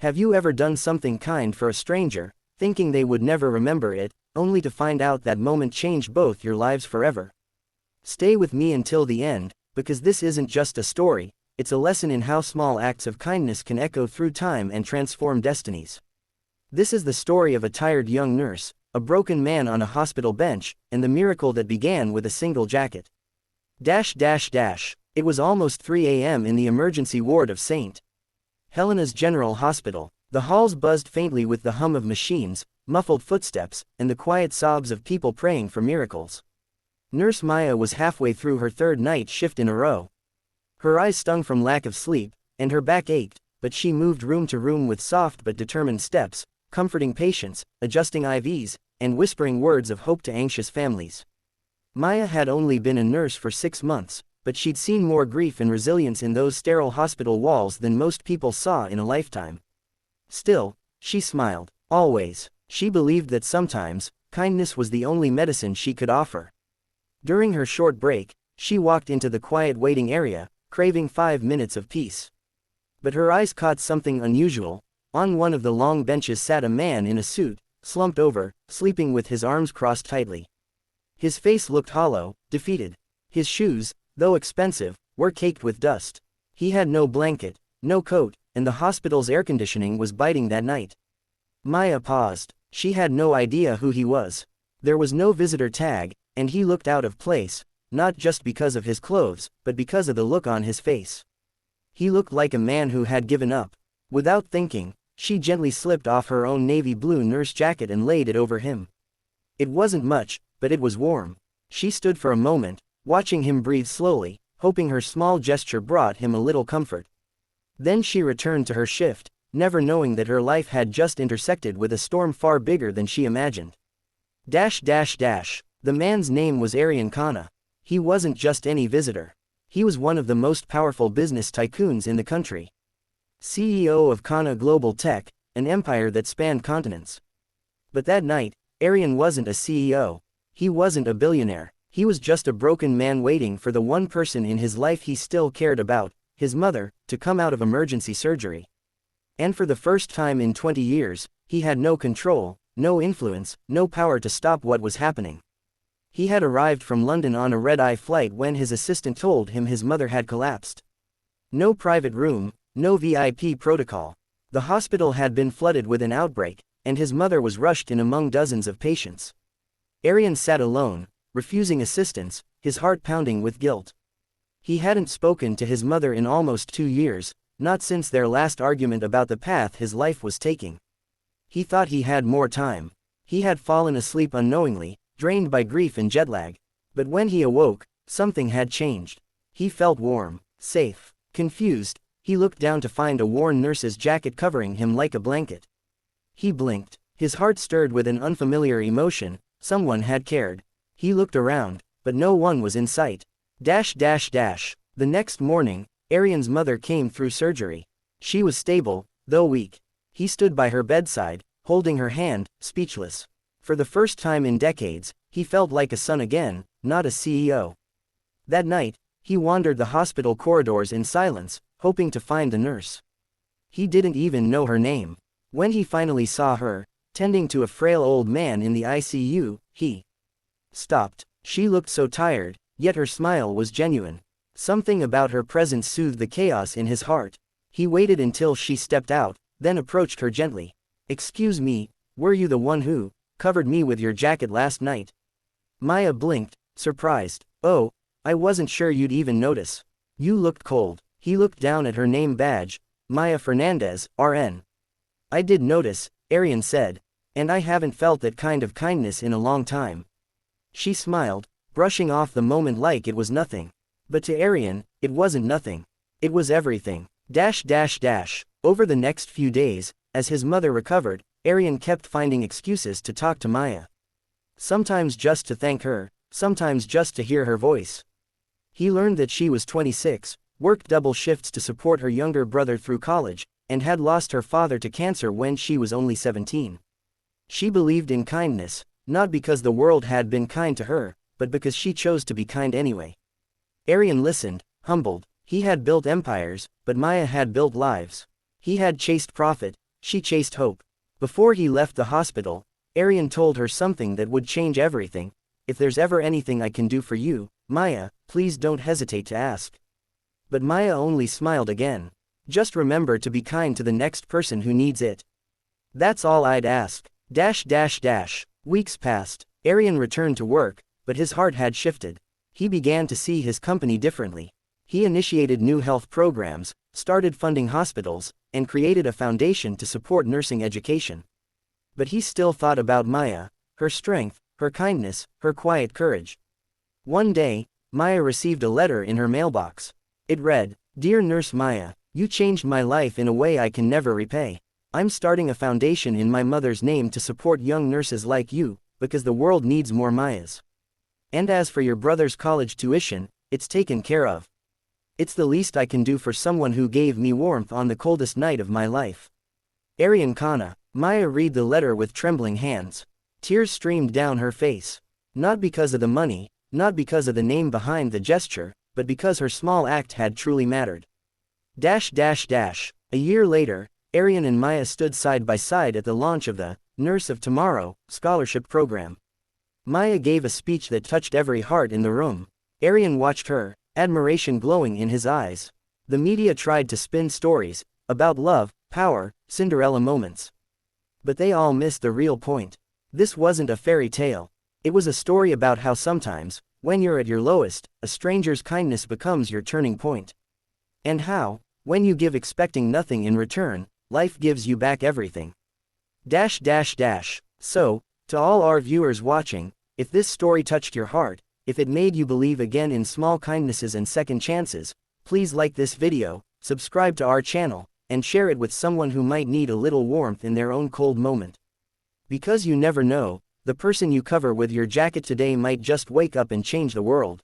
Have you ever done something kind for a stranger, thinking they would never remember it, only to find out that moment changed both your lives forever? Stay with me until the end, because this isn't just a story, it's a lesson in how small acts of kindness can echo through time and transform destinies. This is the story of a tired young nurse, a broken man on a hospital bench, and the miracle that began with a single jacket. It was almost 3 a.m. in the emergency ward of St. Helena's General Hospital. The halls buzzed faintly with the hum of machines, muffled footsteps, and the quiet sobs of people praying for miracles. Nurse Maya was halfway through her third night shift in a row. Her eyes stung from lack of sleep, and her back ached, but she moved room to room with soft but determined steps, comforting patients, adjusting IVs, and whispering words of hope to anxious families. Maya had only been a nurse for 6 months, but she'd seen more grief and resilience in those sterile hospital walls than most people saw in a lifetime. Still, she smiled. Always. She believed that sometimes, kindness was the only medicine she could offer. During her short break, she walked into the quiet waiting area, craving 5 minutes of peace. But her eyes caught something unusual. On one of the long benches sat a man in a suit, slumped over, sleeping with his arms crossed tightly. His face looked hollow, defeated. His shoes, though expensive, were caked with dust. He had no blanket, no coat, and the hospital's air conditioning was biting that night. Maya paused. She had no idea who he was. There was no visitor tag, and he looked out of place, not just because of his clothes, but because of the look on his face. He looked like a man who had given up. Without thinking, she gently slipped off her own navy blue nurse jacket and laid it over him. It wasn't much, but it was warm. She stood for a moment, watching him breathe slowly, hoping her small gesture brought him a little comfort. Then she returned to her shift, never knowing that her life had just intersected with a storm far bigger than she imagined. The man's name was Aryan Khanna. He wasn't just any visitor. He was one of the most powerful business tycoons in the country. CEO of Khanna Global Tech, an empire that spanned continents. But that night, Aryan wasn't a CEO. He wasn't a billionaire. He was just a broken man waiting for the one person in his life he still cared about, his mother, to come out of emergency surgery. And for the first time in 20 years, he had no control, no influence, no power to stop what was happening. He had arrived from London on a red-eye flight when his assistant told him his mother had collapsed. No private room, no VIP protocol. The hospital had been flooded with an outbreak, and his mother was rushed in among dozens of patients. Aryan sat alone, refusing assistance, his heart pounding with guilt. He hadn't spoken to his mother in almost 2 years, not since their last argument about the path his life was taking. He thought he had more time. He had fallen asleep unknowingly, drained by grief and jet lag. But when he awoke, something had changed. He felt warm, safe, confused. He looked down to find a worn nurse's jacket covering him like a blanket. He blinked. His heart stirred with an unfamiliar emotion. Someone had cared. He looked around, but no one was in sight. The next morning, Aryan's mother came through surgery. She was stable, though weak. He stood by her bedside, holding her hand, speechless. For the first time in decades, he felt like a son again, not a CEO. That night, he wandered the hospital corridors in silence, hoping to find the nurse. He didn't even know her name. When he finally saw her, tending to a frail old man in the ICU, he stopped. She looked so tired, yet her smile was genuine. Something about her presence soothed the chaos in his heart. He waited until she stepped out, then approached her gently. "Excuse me, were you the one who covered me with your jacket last night?" Maya blinked, surprised. "Oh, I wasn't sure you'd even notice. You looked cold." He looked down at her name badge, Maya Fernandez, RN. "I did notice," Aryan said. "And I haven't felt that kind of kindness in a long time." She smiled, brushing off the moment like it was nothing. But to Aryan, it wasn't nothing. It was everything. Over the next few days, as his mother recovered, Aryan kept finding excuses to talk to Maya. Sometimes just to thank her, sometimes just to hear her voice. He learned that she was 26, worked double shifts to support her younger brother through college, and had lost her father to cancer when she was only 17. She believed in kindness, not because the world had been kind to her, but because she chose to be kind anyway. Aryan listened, humbled. He had built empires, but Maya had built lives. He had chased profit, She chased hope. Before he left the hospital, Arian told her something that would change everything. If there's ever anything I can do for you, Maya, please don't hesitate to ask. But Maya only smiled again. Just remember to be kind to the next person who needs it. That's all I'd ask. Weeks passed. Arian returned to work, but his heart had shifted. He began to see his company differently. He initiated new health programs, started funding hospitals, and created a foundation to support nursing education. But he still thought about Maya, her strength, her kindness, her quiet courage. One day, Maya received a letter in her mailbox. It read, "Dear Nurse Maya, you changed my life in a way I can never repay. I'm starting a foundation in my mother's name to support young nurses like you, because the world needs more Mayas. And as for your brother's college tuition, it's taken care of. It's the least I can do for someone who gave me warmth on the coldest night of my life." Arian Khanna. Maya read the letter with trembling hands. Tears streamed down her face. Not because of the money, not because of the name behind the gesture, but because her small act had truly mattered. A year later, Arian and Maya stood side by side at the launch of the Nurse of Tomorrow scholarship program. Maya gave a speech that touched every heart in the room. Arian watched her, admiration glowing in his eyes. The media tried to spin stories about love, power, Cinderella moments. But they all missed the real point. This wasn't a fairy tale. It was a story about how sometimes, when you're at your lowest, a stranger's kindness becomes your turning point. And how, when you give expecting nothing in return, life gives you back everything. So, to all our viewers watching, if this story touched your heart, if it made you believe again in small kindnesses and second chances, please like this video, subscribe to our channel, and share it with someone who might need a little warmth in their own cold moment. Because you never know, the person you cover with your jacket today might just wake up and change the world.